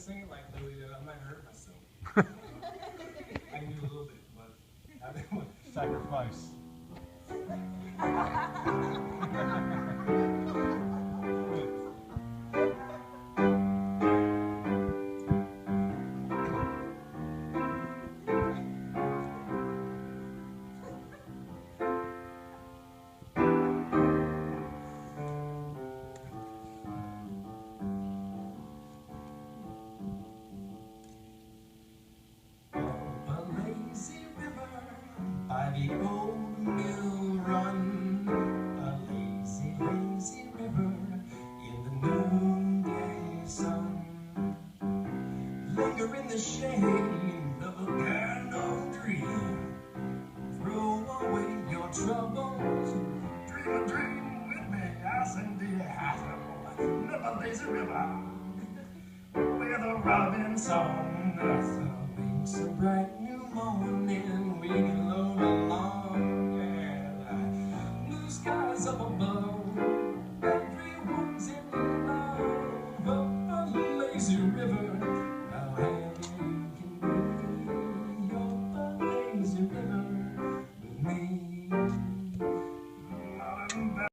sing it like Lily did, I might hurt myself. I knew a little bit, but I didn't want to sacrifice. By the old mill run, a lazy, lazy river in the noonday sun. Linger in the shade of a candle dream. Throw away your troubles. Dream a dream with me. I sing to you hassle. Never lazy river with a robin song. Earth makes a bright new morning.